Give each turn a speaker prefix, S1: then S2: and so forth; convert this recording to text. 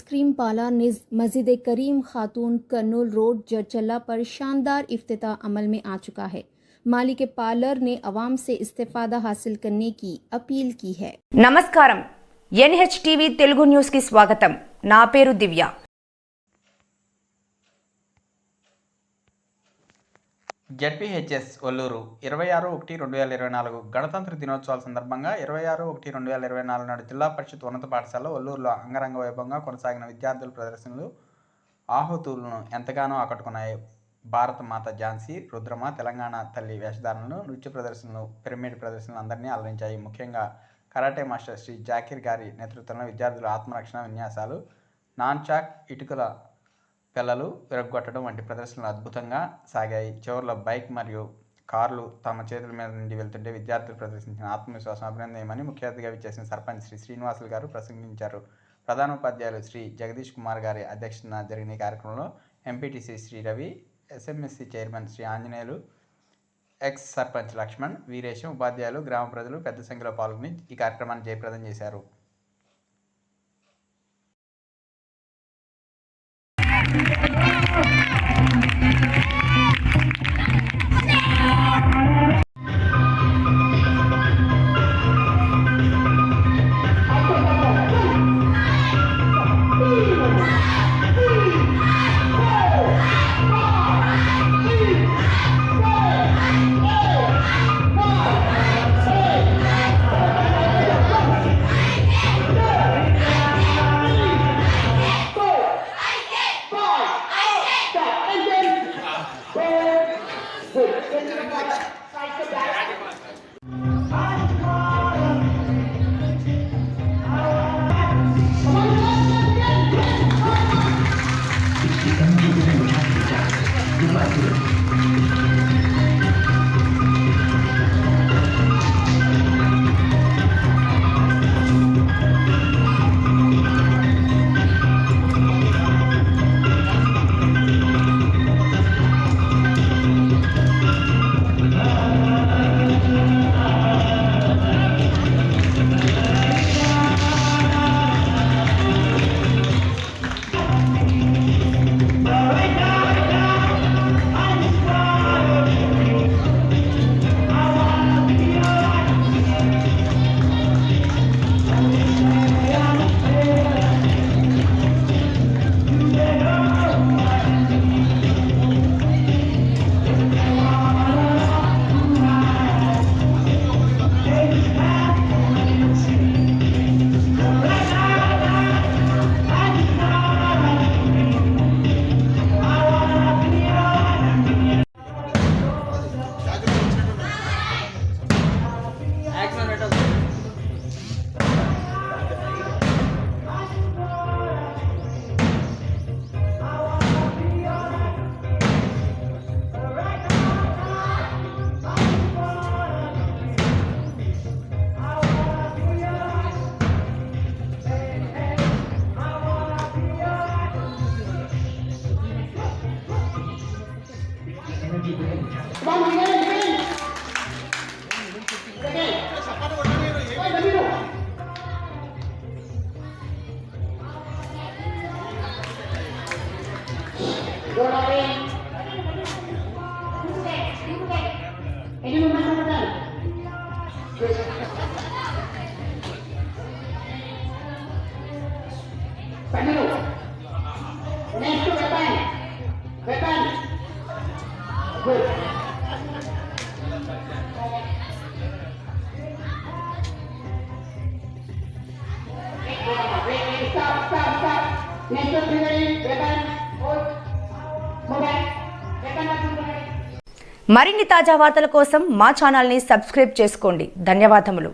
S1: Ice cream parlour मस्जिद करीम खातून Kurnool road Jadcherla पर शानदार इफ्तिताह अमल में आ चुका है। मालिक पार्लर ने अवाम से इस्तेफादा हासिल करने की अपील की है।
S2: नमस्कारम NHTV तेलुगु न्यूज़ की स्वागतम। ना पेरु दिव्या।
S3: జెడ్పీహెచ్ఎస్ ఒల్లూరు 26/1/2024 గణతంత్ర దినోత్సవాల సందర్భంగా 26/1/2024 నాడు జిల్లా పరిషత్ ఉన్నత పాఠశాలలో ఒల్లూరులో అంగరంగ వైభవంగా కొనసాగిన విద్యార్థుల ప్రదర్శనలు ఆహుతులను ఎంతగానో ఆకట్టుకున్నాయి. భారత మాత ఝాన్సీ, రుద్రమ, తెలంగాణ తల్లి వేషధారణలు, నృత్య ప్రదర్శనలు, పిరమిడ్ ప్రదర్శనలు అందరినీ అలరించాయి. ముఖ్యంగా కరాటే మాస్టర్ శ్రీ జాకీర్ గారి నేతృత్వంలో విద్యార్థుల ఆత్మరక్షణ విన్యాసాలు, నాన్ చాక్, ఇటుకల పిల్లలు విరగొట్టడం వంటి ప్రదర్శనలు అద్భుతంగా సాగాయి. చివరిలో బైక్ మరియు కార్లు తమ చేతుల మీద నుండి వెళ్తుంటే విద్యార్థులు ప్రదర్శించిన ఆత్మవిశ్వాసం అభినందనీయమని ముఖ్య అతిథిగా విచ్చేసిన సర్పంచ్ శ్రీ శ్రీనివాసులు గారు ప్రసంగించారు. ప్రధానోపాధ్యాయులు శ్రీ జగదీష్ కుమార్ గారి అధ్యక్షతన జరిగిన ఈ కార్యక్రమంలో MPTC Shri Ravi, SMSC chairman Shri Anjaneyulu, ex sarpanch Lakshman, Veeresham, ఉపాధ్యాయులు, గ్రామ ప్రజలు పెద్ద సంఖ్యలో పాల్గొని ఈ కార్యక్రమాన్ని జయప్రదం చేశారు.
S2: మరిన్ని తాజా వార్తల కోసం మా ఛానల్ని సబ్స్క్రైబ్ చేసుకోండి. ధన్యవాదములు.